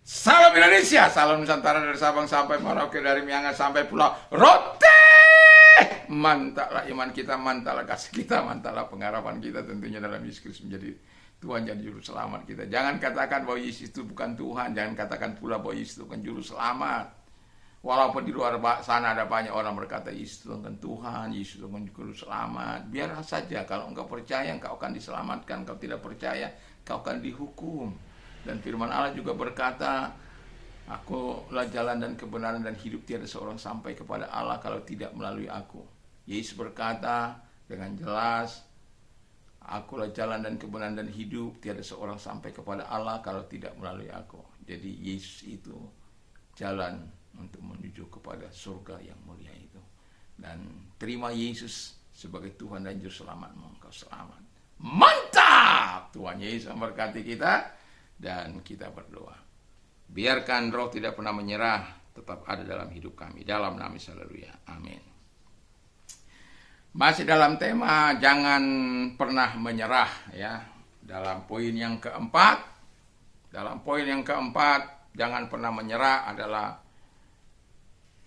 Salam Indonesia, salam Nusantara dari Sabang sampai Merauke, dari Miangas sampai Pulau Rote. Mantaplah iman kita, mantaplah kasih kita, mantaplah pengharapan kita tentunya dalam Yesus Kristus menjadi Tuhan dan Juru Selamat kita. Jangan katakan bahwa Yesus itu bukan Tuhan, jangan katakan pula bahwa Yesus itu bukan Juru Selamat. Walaupun di luar sana ada banyak orang berkata Yesus itu bukan Tuhan, Yesus itu bukan Juru Selamat. Biarlah saja, kalau engkau percaya engkau akan diselamatkan, kalau tidak percaya engkau akan dihukum. Dan firman Allah juga berkata, Akulah jalan dan kebenaran dan hidup, tiada seorang sampai kepada Allah kalau tidak melalui aku. Yesus berkata dengan jelas, Akulah jalan dan kebenaran dan hidup, tiada seorang sampai kepada Allah kalau tidak melalui aku. Jadi Yesus itu jalan untuk menuju kepada surga yang mulia itu. Dan terima Yesus sebagai Tuhan dan Juru Selamatmu, engkau selamat. Mantap! Tuhan Yesus memberkati kita. Dan kita berdoa, biarkan roh tidak pernah menyerah tetap ada dalam hidup kami, dalam nama Yesus, haleluya, amin. Masih dalam tema jangan pernah menyerah, ya. Dalam poin yang keempat, jangan pernah menyerah adalah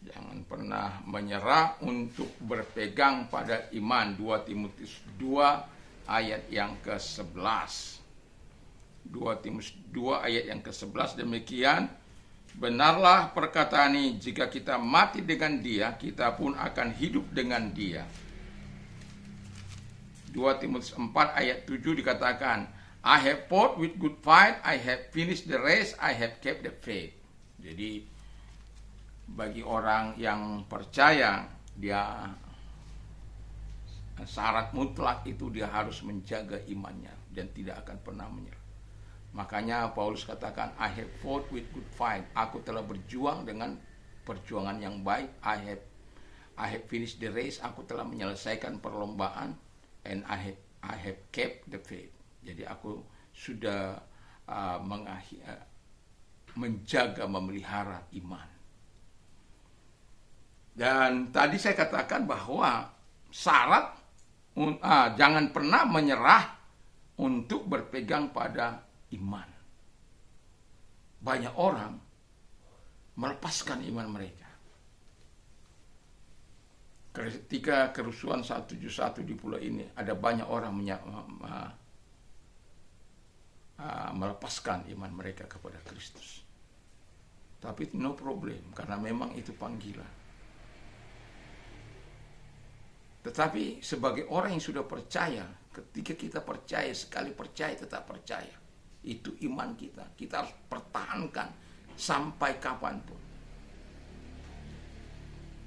jangan pernah menyerah untuk berpegang pada iman. 2 Timotius 2 ayat yang ke-11. 2 Timotius 2 ayat yang ke-11 demikian, benarlah perkataan ini, jika kita mati dengan dia, kita pun akan hidup dengan dia. 2 Timotius 4 ayat 7 dikatakan, I have fought with good fight, I have finished the race, I have kept the faith. Jadi bagi orang yang percaya, dia syarat mutlak itu dia harus menjaga imannya dan tidak akan pernah menyerah. Makanya Paulus katakan, I have fought with good fight. Aku telah berjuang dengan perjuangan yang baik. I have finished the race. Aku telah menyelesaikan perlombaan. And I have kept the faith. Jadi aku sudah menjaga, memelihara iman. Dan tadi saya katakan bahwa syarat jangan pernah menyerah untuk berpegang pada iman. Banyak orang melepaskan iman mereka. Ketika kerusuhan 171 di pulau ini, ada banyak orang melepaskan iman mereka kepada Kristus. Tapi no problem, karena memang itu panggilan. Tetapi sebagai orang yang sudah percaya, ketika kita percaya, sekali percaya tetap percaya. Itu iman kita. Kita harus pertahankan sampai kapanpun.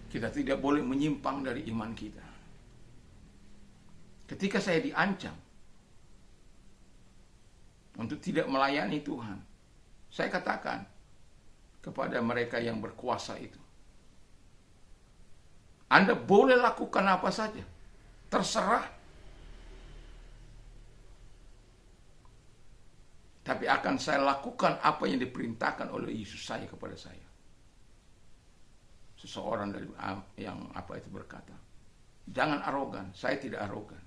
Kita tidak boleh menyimpang dari iman kita. Ketika saya diancam untuk tidak melayani Tuhan, saya katakan kepada mereka yang berkuasa itu, Anda boleh lakukan apa saja, terserah. Tapi akan saya lakukan apa yang diperintahkan oleh Yesus saya kepada saya. Seseorang dari yang berkata, jangan arogan. Saya tidak arogan.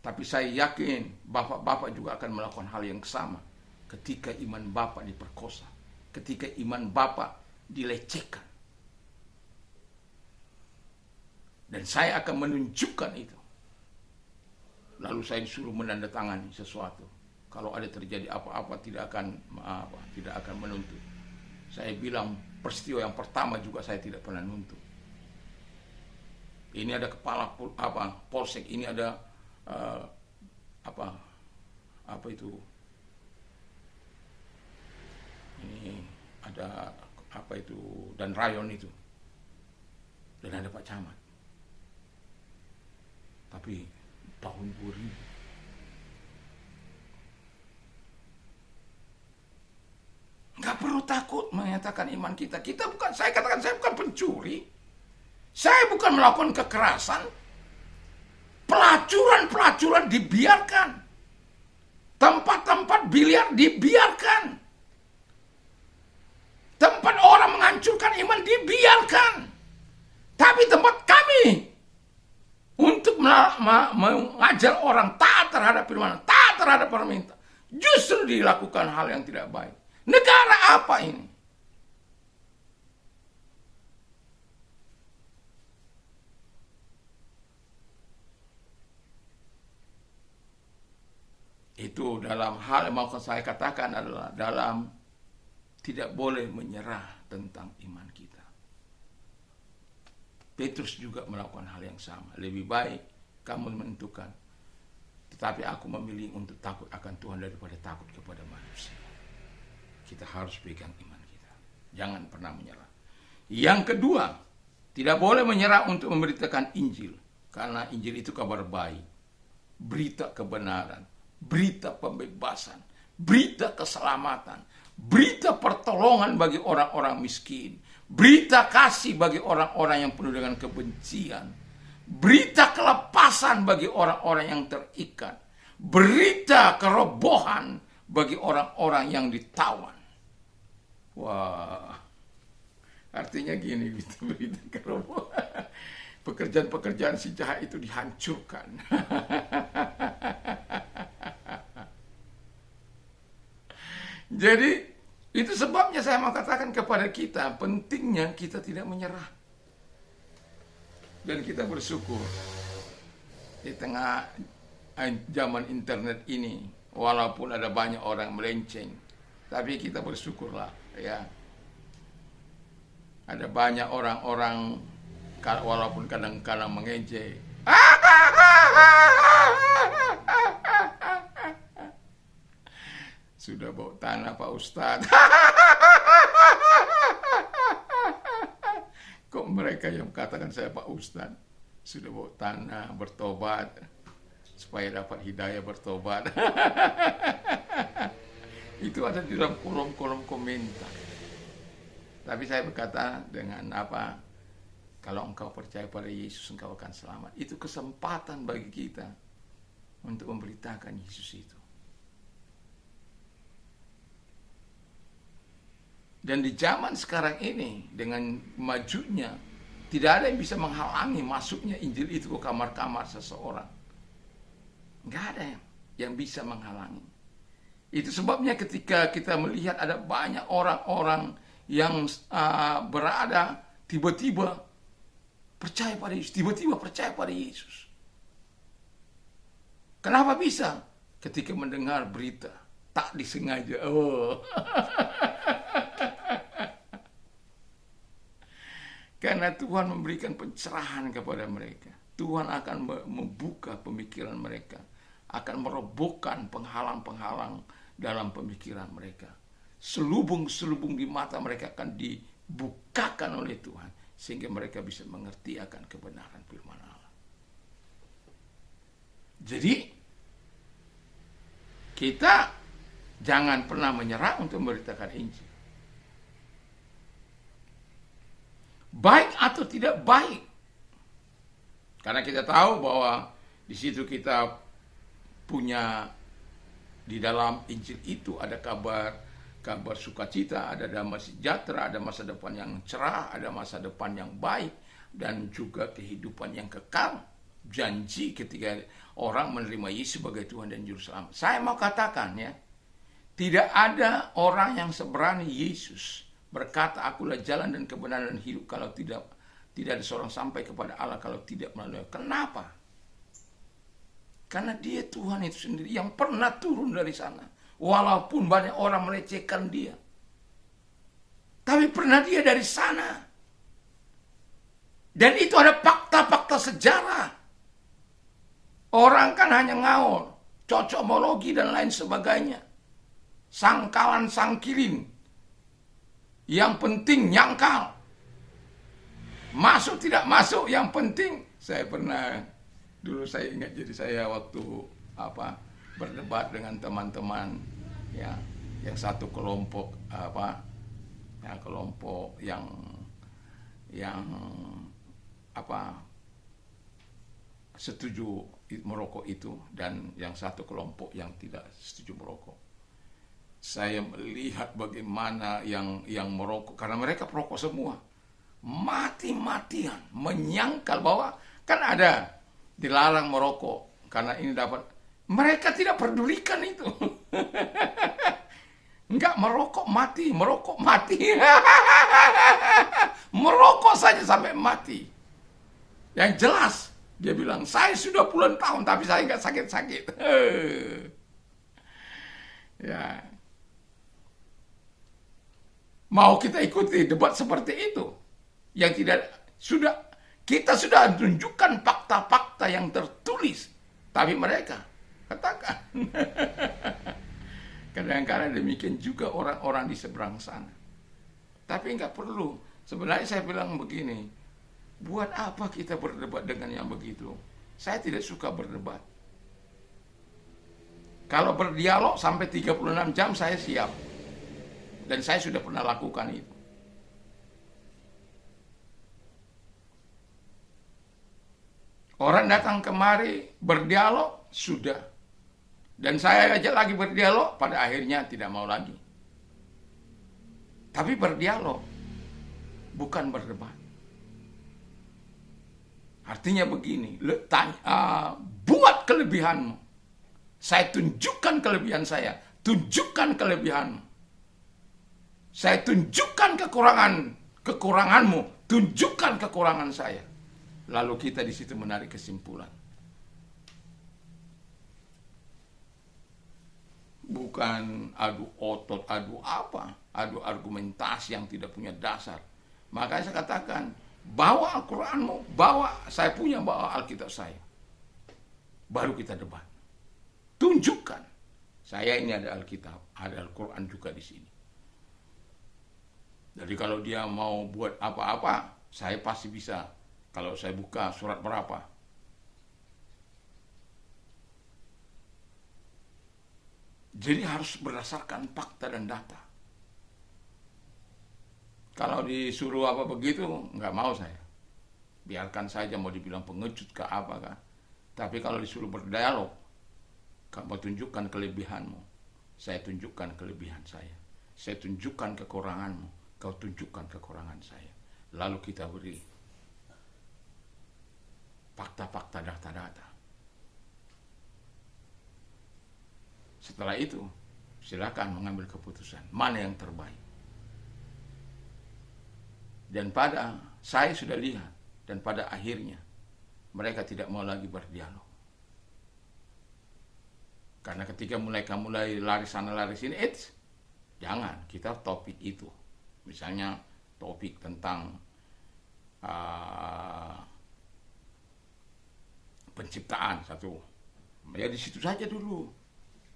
Tapi saya yakin bapak-bapak juga akan melakukan hal yang sama ketika iman bapak diperkosa, ketika iman bapak dilecehkan. Dan saya akan menunjukkan itu. Lalu saya disuruh menandatangani sesuatu. Kalau ada terjadi apa-apa tidak akan menuntut. Saya bilang peristiwa yang pertama juga saya tidak pernah nuntut. Ini ada kepala polsek, ini ada ini ada dan rayon itu, dan ada Pak Camat. Tapi tahun 2000 nggak perlu takut menyatakan iman kita. Saya katakan saya bukan pencuri. Saya bukan melakukan kekerasan. Pelacuran dibiarkan. Tempat-tempat biliar dibiarkan. Tempat orang menghancurkan iman dibiarkan. Tapi tempat kami untuk mengajar orang taat terhadap firman, taat terhadap permintaan, justru dilakukan hal yang tidak baik. Negara apa ini? Itu dalam hal yang mau saya katakan adalah dalam tidak boleh menyerah tentang iman kita. Petrus juga melakukan hal yang sama. Lebih baik kamu menentukan, tetapi aku memilih untuk takut akan Tuhan daripada takut kepada manusia. Kita harus pegang iman kita. Jangan pernah menyerah. Yang kedua, tidak boleh menyerah untuk memberitakan Injil. Karena Injil itu kabar baik. Berita kebenaran. Berita pembebasan. Berita keselamatan. Berita pertolongan bagi orang-orang miskin. Berita kasih bagi orang-orang yang penuh dengan kebencian. Berita kelepasan bagi orang-orang yang terikat. Berita kerobohan bagi orang-orang yang ditawan. Wah, artinya gini, berita kerobohan. Pekerjaan-pekerjaan si jahat itu dihancurkan. Jadi itu sebabnya saya mau katakan kepada kita, pentingnya kita tidak menyerah. Dan kita bersyukur di tengah zaman internet ini, walaupun ada banyak orang melenceng, tapi kita bersyukurlah ya. Ada banyak orang-orang walaupun kadang-kadang mengejek. Sudah bau tanah Pak Ustadz. Kok mereka yang katakan saya Pak Ustadz sudah bau tanah, bertobat supaya dapat hidayah bertobat. Itu ada di dalam kolom-kolom komentar. Tapi saya berkata dengan apa? Kalau engkau percaya pada Yesus, engkau akan selamat. Itu kesempatan bagi kita untuk memberitakan Yesus itu. Dan di zaman sekarang ini, dengan majunya, tidak ada yang bisa menghalangi masuknya Injil itu ke kamar-kamar seseorang. Nggak ada yang bisa menghalangi. Itu sebabnya ketika kita melihat ada banyak orang-orang yang berada tiba-tiba percaya pada Yesus, tiba-tiba percaya pada Yesus. Kenapa bisa? Ketika mendengar berita, tak disengaja. Oh. Karena Tuhan memberikan pencerahan kepada mereka. Tuhan akan membuka pemikiran mereka. Akan merobohkan penghalang-penghalang dalam pemikiran mereka. Selubung-selubung di mata mereka akan dibukakan oleh Tuhan. Sehingga mereka bisa mengerti akan kebenaran firman Allah. Jadi, kita jangan pernah menyerah untuk memberitakan Injil. Baik atau tidak baik. Karena kita tahu bahwa di situ kita punya di dalam Injil itu ada kabar sukacita, ada damai sejahtera, ada masa depan yang cerah, ada masa depan yang baik, dan juga kehidupan yang kekal. Janji ketika orang menerima Yesus sebagai Tuhan dan Juru Selamat. Saya mau katakan ya, tidak ada orang yang seberani Yesus berkata, akulah jalan dan kebenaran dan hidup, kalau tidak ada seorang sampai kepada Allah kalau tidak melalui. Kenapa? Karena dia Tuhan itu sendiri yang pernah turun dari sana. Walaupun banyak orang melecehkan dia, tapi pernah dia dari sana. Dan itu ada fakta-fakta sejarah. Orang kan hanya ngaul, cocokmologi dan lain sebagainya. Sangkalan sangkilin. Yang penting nyangkal. Masuk tidak masuk, yang penting. Saya pernah, dulu saya ingat, jadi saya waktu berdebat dengan teman-teman ya, yang satu kelompok kelompok yang setuju merokok itu, dan yang satu kelompok yang tidak setuju merokok. Saya melihat bagaimana yang merokok, karena mereka perokok semua, mati-matian menyangkal bahwa kan ada dilarang merokok karena ini dapat. Mereka tidak pedulikan itu. Enggak, merokok mati, merokok mati. Merokok saja sampai mati. Yang jelas, dia bilang, saya sudah puluhan tahun tapi saya nggak sakit-sakit. Ya, mau kita ikuti debat seperti itu? Yang tidak, kita sudah tunjukkan fakta-fakta yang tertulis, tapi mereka katakan. Kadang-kadang demikian juga orang-orang di seberang sana. Tapi nggak perlu. Sebenarnya saya bilang begini, buat apa kita berdebat dengan yang begitu? Saya tidak suka berdebat. Kalau berdialog sampai 36 jam saya siap. Dan saya sudah pernah lakukan itu. Orang datang kemari berdialog, sudah. Dan saya ajak lagi berdialog, pada akhirnya tidak mau lagi. Tapi berdialog, bukan berdebat. Artinya begini, buat kelebihanmu. Saya tunjukkan kelebihan saya, tunjukkan kelebihanmu. Saya tunjukkan kekuranganmu, tunjukkan kekurangan saya. Lalu kita di situ menarik kesimpulan. Bukan adu otot, adu apa, adu argumentasi yang tidak punya dasar. Makanya saya katakan, bawa Al-Quranmu, saya punya bawa Alkitab saya. Baru kita debat. Tunjukkan. Saya ini ada Alkitab, ada Al-Quran juga di sini. Jadi kalau dia mau buat apa-apa, saya pasti bisa. Kalau saya buka surat berapa. Jadi harus berdasarkan fakta dan data. Kalau disuruh apa begitu, nggak mau saya. Biarkan saja mau dibilang pengecut ke apa kah. Tapi kalau disuruh berdialog, kamu tunjukkan kelebihanmu, saya tunjukkan kelebihan saya. Saya tunjukkan kekuranganmu, kau tunjukkan kekurangan saya. Lalu kita beri fakta-fakta, data-data. Setelah itu, silakan mengambil keputusan mana yang terbaik. Dan saya sudah lihat, dan pada akhirnya mereka tidak mau lagi berdialog. Karena ketika mulai lari sana lari sini, jangan, kita topik itu. Misalnya topik tentang penciptaan satu. Ya di situ saja dulu.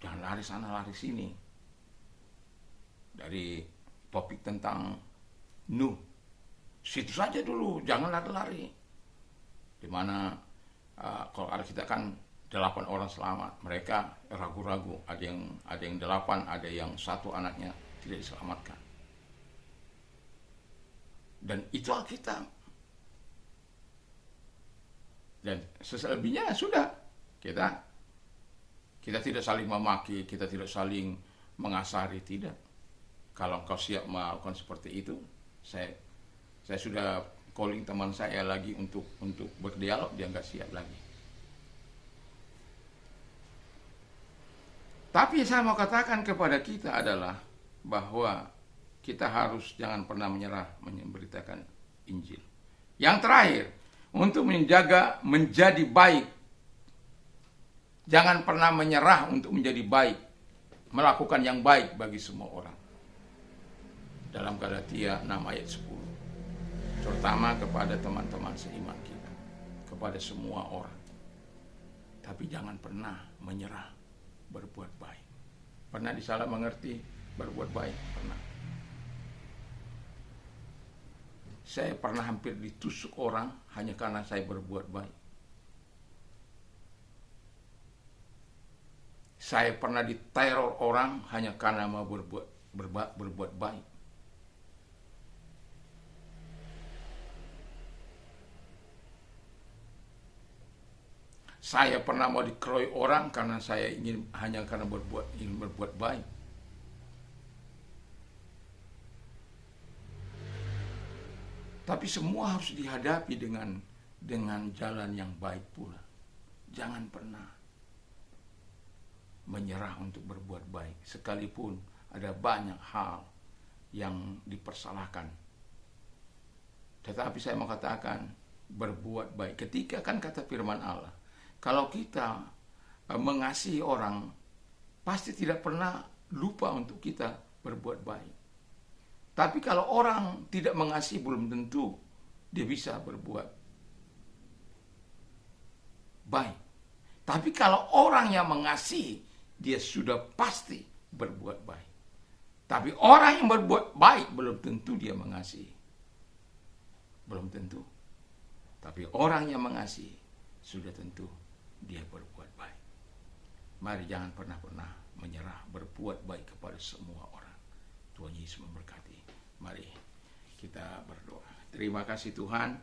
Jangan lari sana lari sini. Dari topik tentang Nuh, situ saja dulu, jangan lari-lari. Dimana kalau ada kita kan 8 orang selamat, mereka ragu-ragu, ada yang 8, ada yang 1 anaknya tidak diselamatkan. Dan itu Alkitab. Dan selebihnya sudah, kita tidak saling memaki, kita tidak saling mengasari, tidak. Kalau engkau siap melakukan seperti itu, saya sudah calling teman saya lagi untuk berdialog, dia nggak siap lagi. Tapi saya mau katakan kepada kita adalah bahwa kita harus jangan pernah menyerah memberitakan Injil. Yang terakhir, untuk menjadi baik. Jangan pernah menyerah untuk menjadi baik. Melakukan yang baik bagi semua orang. Dalam Galatia 6 ayat 10. Terutama kepada teman-teman seiman kita. Kepada semua orang. Tapi jangan pernah menyerah berbuat baik. Pernah disalah mengerti berbuat baik? Pernah. Saya pernah hampir ditusuk orang hanya karena saya berbuat baik. Saya pernah diteror orang hanya karena mau berbuat baik. Saya pernah mau dikeroyok orang karena saya hanya karena ingin berbuat baik. Tapi semua harus dihadapi dengan jalan yang baik pula. Jangan pernah menyerah untuk berbuat baik, sekalipun ada banyak hal yang dipersalahkan. Tetapi saya mau katakan, berbuat baik. Ketika kan kata firman Allah, kalau kita mengasihi orang, pasti tidak pernah lupa untuk kita berbuat baik. Tapi kalau orang tidak mengasihi, belum tentu dia bisa berbuat baik. Tapi kalau orang yang mengasihi, dia sudah pasti berbuat baik. Tapi orang yang berbuat baik belum tentu dia mengasihi. Belum tentu. Tapi orang yang mengasihi sudah tentu dia berbuat baik. Mari jangan pernah menyerah, berbuat baik kepada semua orang. Tuhan Yesus memberkati. Mari kita berdoa. Terima kasih Tuhan,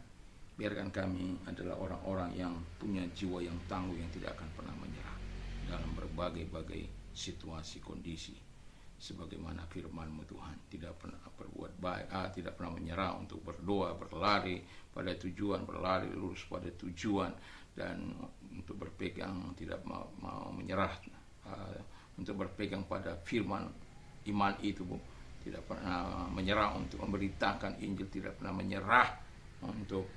biarkan kami adalah orang-orang yang punya jiwa yang tangguh, yang tidak akan pernah menyerah dalam berbagai-bagai situasi, kondisi. Sebagaimana firman-Mu Tuhan, tidak pernah berbuat baik, tidak pernah menyerah untuk berdoa, berlari pada tujuan, berlari lurus pada tujuan, dan untuk berpegang, tidak mau menyerah, untuk berpegang pada firman iman itu, Bu. Tidak pernah menyerah untuk memberitakan Injil, tidak pernah menyerah untuk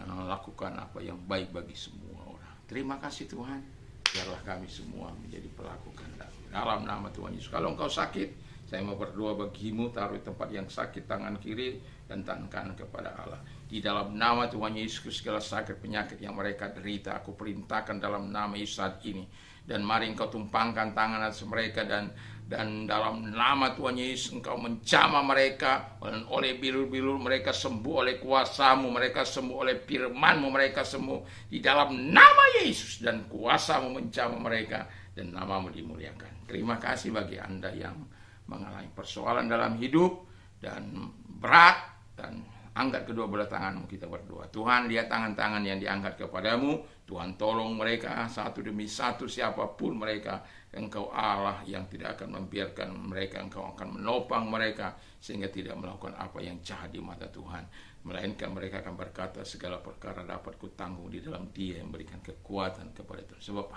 melakukan apa yang baik bagi semua orang. Terima kasih Tuhan, biarlah kami semua menjadi pelaku kehendak dalam nama Tuhan Yesus. Kalau engkau sakit, saya mau berdoa bagimu, taruh di tempat yang sakit tangan kiri dan tangan kanan kepada Allah. Di dalam nama Tuhan Yesus, segala sakit penyakit yang mereka derita, aku perintahkan dalam nama Yesus saat ini. Dan mari engkau tumpangkan tangan atas mereka, dan dalam nama Tuhan Yesus engkau menjamah mereka, dan oleh bilur-bilur mereka sembuh oleh kuasa-Mu, mereka sembuh oleh firman-Mu, mereka sembuh di dalam nama Yesus, dan kuasa-Mu menjamah mereka, dan nama-Mu dimuliakan. Terima kasih bagi Anda yang mengalami persoalan dalam hidup dan berat, dan angkat kedua belah tanganmu, kita berdoa. Tuhan, lihat tangan-tangan yang diangkat kepadamu. Tuhan, tolong mereka satu demi satu, siapapun mereka. Engkau Allah yang tidak akan membiarkan mereka, Engkau akan menopang mereka sehingga tidak melakukan apa yang jahat di mata Tuhan. Melainkan mereka akan berkata, segala perkara dapat kutanggung di dalam Dia yang memberikan kekuatan kepada Tuhan. Sebab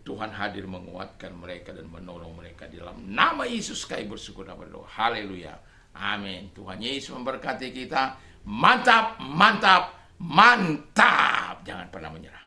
Tuhan hadir menguatkan mereka dan menolong mereka. Di dalam nama Yesus kami bersyukur dan berdoa. Haleluya. Amin. Tuhan Yesus memberkati kita. Mantap, mantap, mantap. Jangan pernah menyerah.